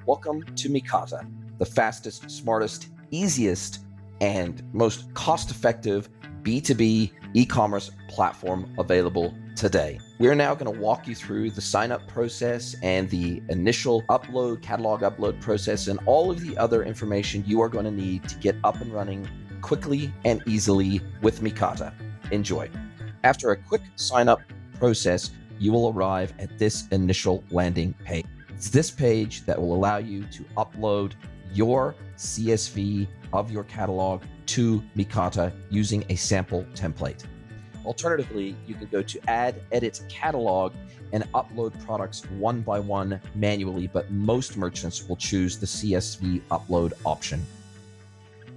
Welcome to Mikata, the fastest, smartest, easiest, and most cost-effective B2B e-commerce platform available today. We're now going to walk you through the sign-up process and the initial catalog upload process, and all of the other information you are going to need to get up and running quickly and easily with Mikata. Enjoy. After a quick sign-up process, you will arrive at this initial landing page. It's this page that will allow you to upload your CSV of your catalog to Mikata using a sample template. Alternatively, you can go to Add, Edit, Catalog and upload products one by one manually, but most merchants will choose the CSV upload option.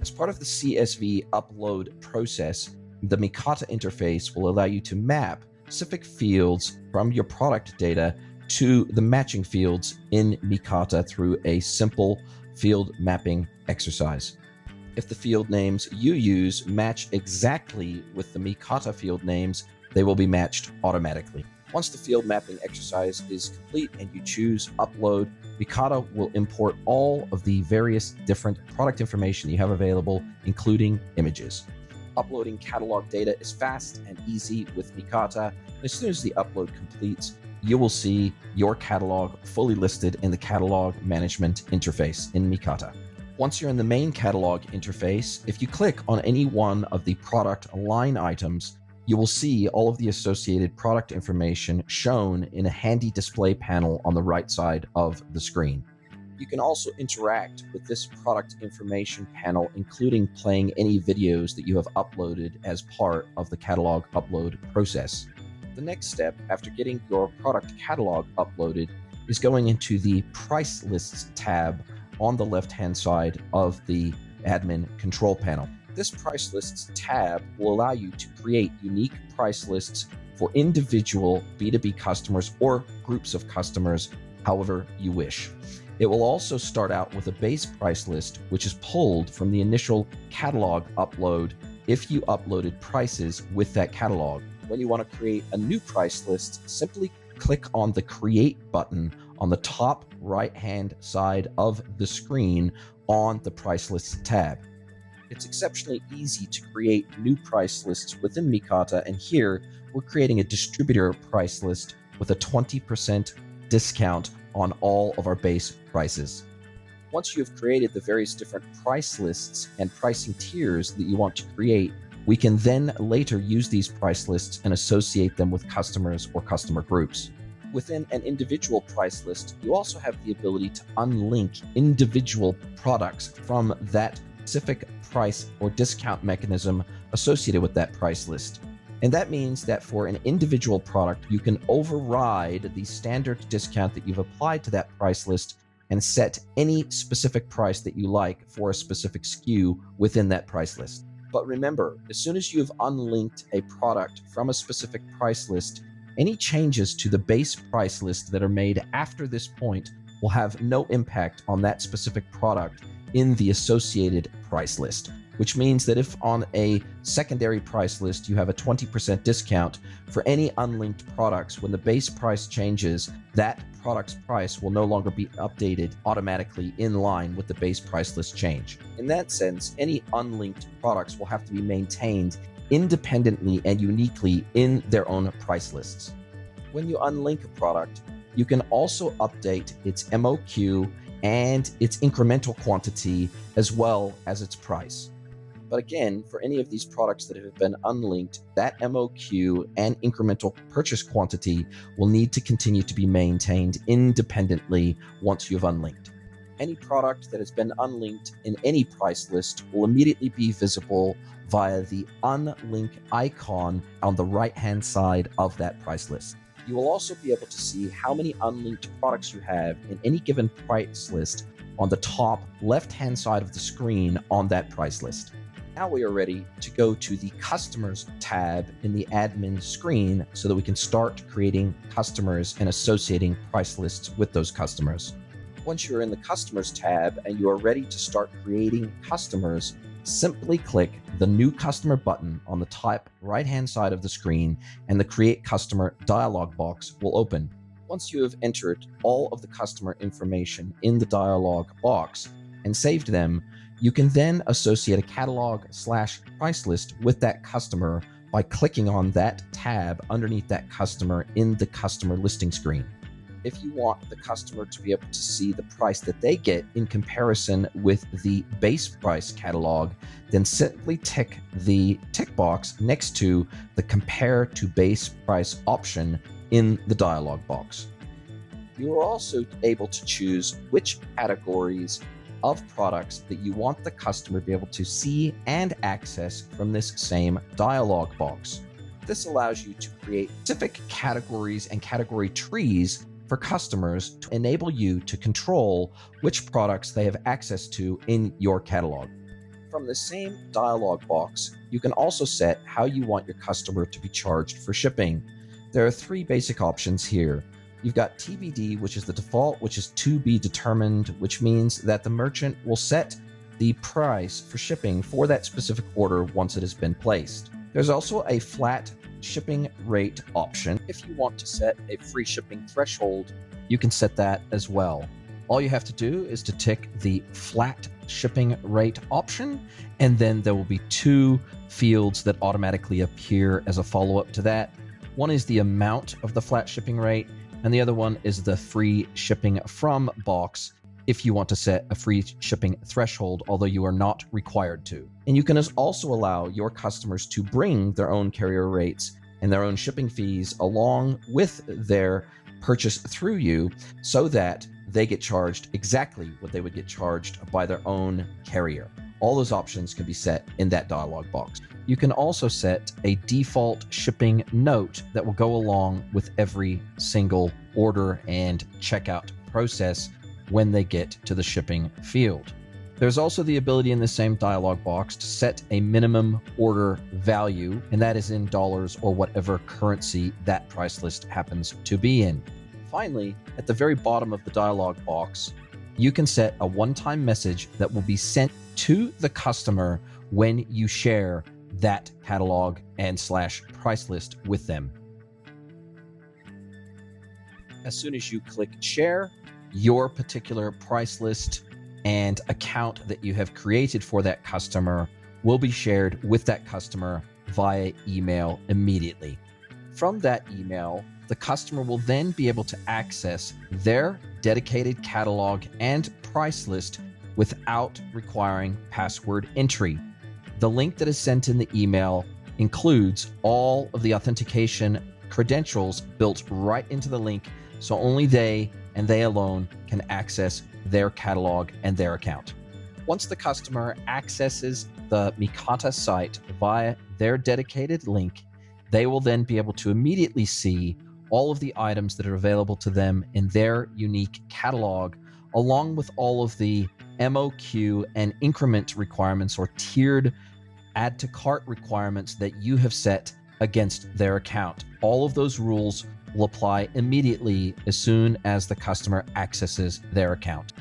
As part of the CSV upload process, the Mikata interface will allow you to map specific fields from your product data to the matching fields in Mikata through a simple field mapping exercise. If the field names you use match exactly with the Mikata field names, they will be matched automatically. Once the field mapping exercise is complete and you choose Upload, Mikata will import all of the various different product information you have available, including images. Uploading catalog data is fast and easy with Mikata. As soon as the upload completes, you will see your catalog fully listed in the catalog management interface in Mikata. Once you're in the main catalog interface, if you click on any one of the product line items, you will see all of the associated product information shown in a handy display panel on the right side of the screen. You can also interact with this product information panel, including playing any videos that you have uploaded as part of the catalog upload process. The next step after getting your product catalog uploaded is going into the Price Lists tab on the left-hand side of the admin control panel. This Price Lists tab will allow you to create unique price lists for individual B2B customers or groups of customers, however you wish. It will also start out with a base price list, which is pulled from the initial catalog upload if you uploaded prices with that catalog. When you want to create a new price list, simply click on the Create button on the top right-hand side of the screen on the Price Lists tab. It's exceptionally easy to create new price lists within Mikata, and here we're creating a distributor price list with a 20% discount on all of our base prices. Once you have created the various different price lists and pricing tiers that you want to create, we can then later use these price lists and associate them with customers or customer groups. Within an individual price list, you also have the ability to unlink individual products from that specific price or discount mechanism associated with that price list. And that means that for an individual product, you can override the standard discount that you've applied to that price list and set any specific price that you like for a specific SKU within that price list. But remember, as soon as you've unlinked a product from a specific price list, any changes to the base price list that are made after this point will have no impact on that specific product in the associated price list, which means that if on a secondary price list you have a 20% discount for any unlinked products, when the base price changes, that product's price will no longer be updated automatically in line with the base price list change. In that sense, any unlinked products will have to be maintained independently and uniquely in their own price lists. When you unlink a product, you can also update its MOQ and its incremental quantity as well as its price. But again, for any of these products that have been unlinked, that MOQ and incremental purchase quantity will need to continue to be maintained independently once you've unlinked. Any product that has been unlinked in any price list will immediately be visible via the unlink icon on the right-hand side of that price list. You will also be able to see how many unlinked products you have in any given price list on the top left-hand side of the screen on that price list. Now we are ready to go to the Customers tab in the admin screen so that we can start creating customers and associating price lists with those customers. Once you're in the Customers tab and you are ready to start creating customers, simply click the New Customer button on the top right-hand side of the screen and the Create Customer dialog box will open. Once you have entered all of the customer information in the dialog box and saved them, you can then associate a catalog/price list with that customer by clicking on that tab underneath that customer in the customer listing screen. If you want the customer to be able to see the price that they get in comparison with the base price catalog, then simply tick the tick box next to the compare to base price option in the dialog box. You are also able to choose which categories of products that you want the customer to be able to see and access from this same dialog box. This allows you to create specific categories and category trees for customers to enable you to control which products they have access to in your catalog. From the same dialog box, you can also set how you want your customer to be charged for shipping. There are three basic options here. You've got TBD, which is the default, which is to be determined, which means that the merchant will set the price for shipping for that specific order once it has been placed. There's also a flat shipping rate option. If you want to set a free shipping threshold, you can set that as well. All you have to do is to tick the flat shipping rate option, and then there will be two fields that automatically appear as a follow-up to that. One is the amount of the flat shipping rate, and the other one is the free shipping from box if you want to set a free shipping threshold, although you are not required to. And you can also allow your customers to bring their own carrier rates and their own shipping fees along with their purchase through you so that they get charged exactly what they would get charged by their own carrier. All those options can be set in that dialog box. You can also set a default shipping note that will go along with every single order and checkout process when they get to the shipping field. There's also the ability in the same dialog box to set a minimum order value, and that is in dollars or whatever currency that price list happens to be in. Finally, at the very bottom of the dialog box, you can set a one-time message that will be sent to the customer when you share that catalog and / price list with them. As soon as you click share, your particular price list and account that you have created for that customer will be shared with that customer via email immediately. From that email, the customer will then be able to access their dedicated catalog and price list without requiring password entry. The link that is sent in the email includes all of the authentication credentials built right into the link, so only they and they alone can access their catalog and their account. Once the customer accesses the Mikata site via their dedicated link, they will then be able to immediately see all of the items that are available to them in their unique catalog, along with all of the MOQ and increment requirements or tiered add to cart requirements that you have set against their account. All of those rules will apply immediately as soon as the customer accesses their account.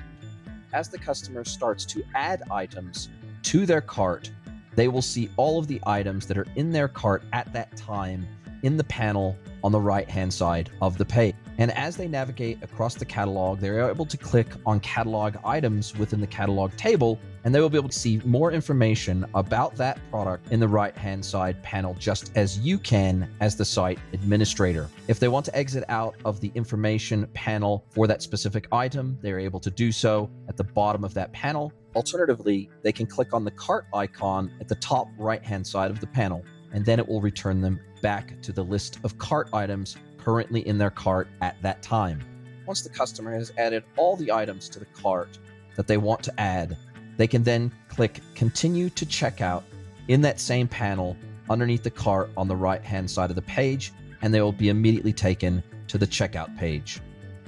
As the customer starts to add items to their cart, they will see all of the items that are in their cart at that time in the panel on the right-hand side of the page. And as they navigate across the catalog, they're able to click on catalog items within the catalog table, and they will be able to see more information about that product in the right-hand side panel, just as you can as the site administrator. If they want to exit out of the information panel for that specific item, they're able to do so at the bottom of that panel. Alternatively, they can click on the cart icon at the top right-hand side of the panel, and then it will return them back to the list of cart items currently in their cart at that time. Once the customer has added all the items to the cart that they want to add, they can then click Continue to Checkout in that same panel underneath the cart on the right-hand side of the page, and they will be immediately taken to the checkout page.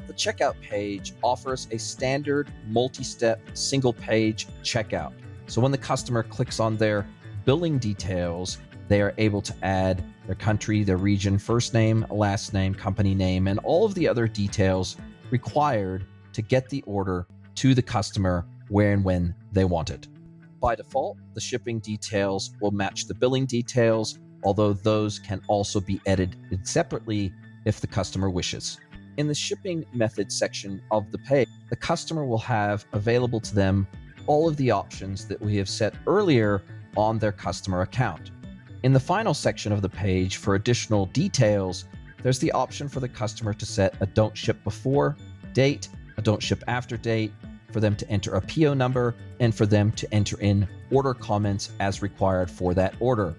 The checkout page offers a standard multi-step single-page checkout. So when the customer clicks on their billing details, they are able to add their country, their region, first name, last name, company name, and all of the other details required to get the order to the customer where and when they want it. By default, the shipping details will match the billing details, although those can also be edited separately if the customer wishes. In the shipping method section of the page, the customer will have available to them all of the options that we have set earlier on their customer account. In the final section of the page, for additional details, there's the option for the customer to set a don't ship before date, a don't ship after date, for them to enter a PO number, and for them to enter in order comments as required for that order.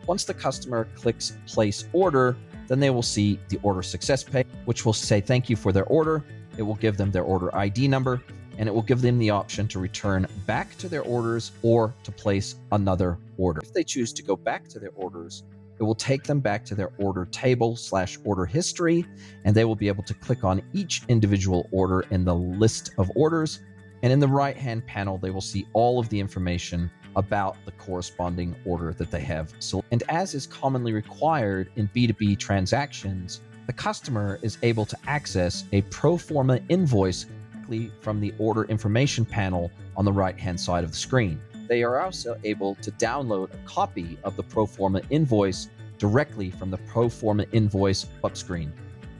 Once the customer clicks place order, then they will see the order success page, which will say thank you for their order. It will give them their order ID number, and it will give them the option to return back to their orders or to place another order. If they choose to go back to their orders, it will take them back to their order table/order history, and they will be able to click on each individual order in the list of orders. And in the right-hand panel, they will see all of the information about the corresponding order that they have. And as is commonly required in B2B transactions, the customer is able to access a pro forma invoice directly from the order information panel on the right-hand side of the screen. They are also able to download a copy of the pro forma invoice directly from the pro forma invoice pop-up screen.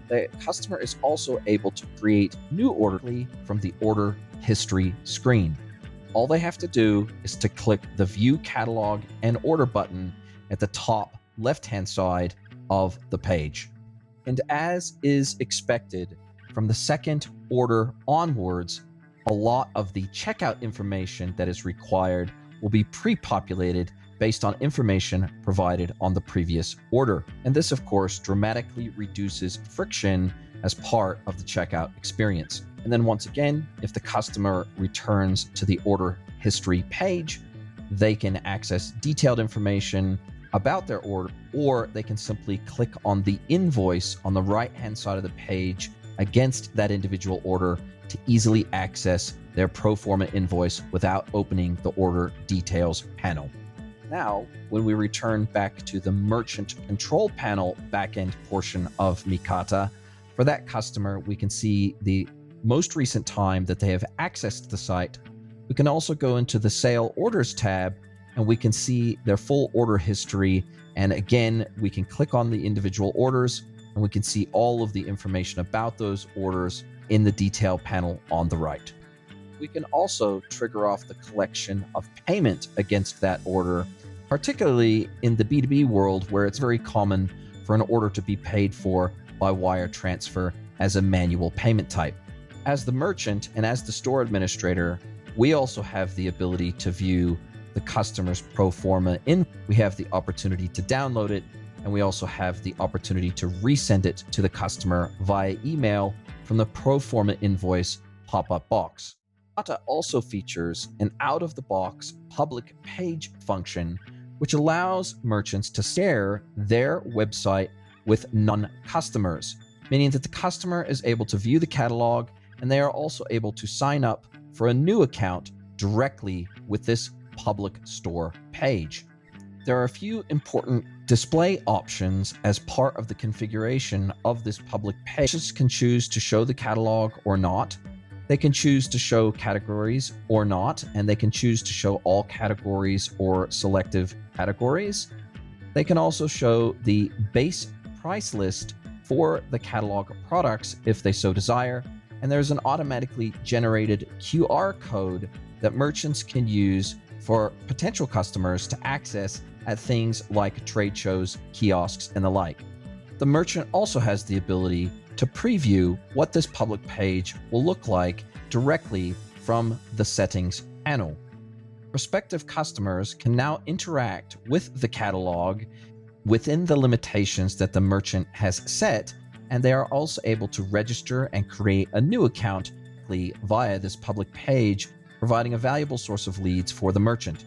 The customer is also able to create new orders from the order history screen. All they have to do is to click the View Catalog and Order button at the top left-hand side of the page. And as is expected, from the second order onwards, a lot of the checkout information that is required will be pre-populated based on information provided on the previous order. And this, of course, dramatically reduces friction as part of the checkout experience. And then once again, if the customer returns to the order history page, they can access detailed information about their order, or they can simply click on the invoice on the right-hand side of the page against that individual order to easily access their pro forma invoice without opening the order details panel. Now, when we return back to the merchant control panel backend portion of Mikata, for that customer, we can see the most recent time that they have accessed the site. We can also go into the sale orders tab, and we can see their full order history. And again, we can click on the individual orders, and we can see all of the information about those orders in the detail panel on the right. We can also trigger off the collection of payment against that order, particularly in the B2B world, where it's very common for an order to be paid for by wire transfer as a manual payment type. As the merchant and as the store administrator, we also have the ability to view the customer's pro forma we have the opportunity to download it, and we also have the opportunity to resend it to the customer via email from the pro forma invoice pop-up box. Mikata also features an out-of-the-box public page function, which allows merchants to share their website with non-customers, meaning that the customer is able to view the catalog, and they are also able to sign up for a new account directly with this public store page. There are a few important display options as part of the configuration of this public page. Merchants can choose to show the catalog or not. They can choose to show categories or not, and they can choose to show all categories or selective categories. They can also show the base price list for the catalog of products if they so desire, and there's an automatically generated QR code that merchants can use for potential customers to access at things like trade shows, kiosks, and the like. The merchant also has the ability to preview what this public page will look like directly from the settings panel. Prospective customers can now interact with the catalog within the limitations that the merchant has set, and they are also able to register and create a new account via this public page, providing a valuable source of leads for the merchant.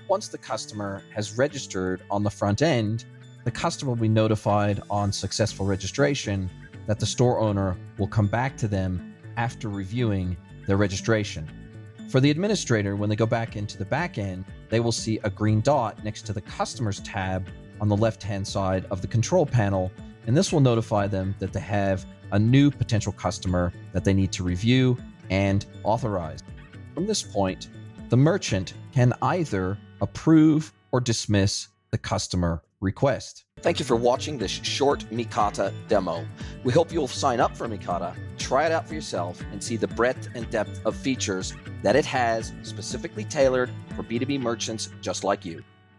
Once the customer has registered on the front end, the customer will be notified on successful registration that the store owner will come back to them after reviewing their registration. For the administrator, when they go back into the back end, they will see a green dot next to the Customers tab on the left-hand side of the control panel, and this will notify them that they have a new potential customer that they need to review and authorize. From this point, the merchant can either approve or dismiss the customer request. Thank you for watching this short Mikata demo. We hope you'll sign up for Mikata, try it out for yourself, and see the breadth and depth of features that it has specifically tailored for B2B merchants just like you.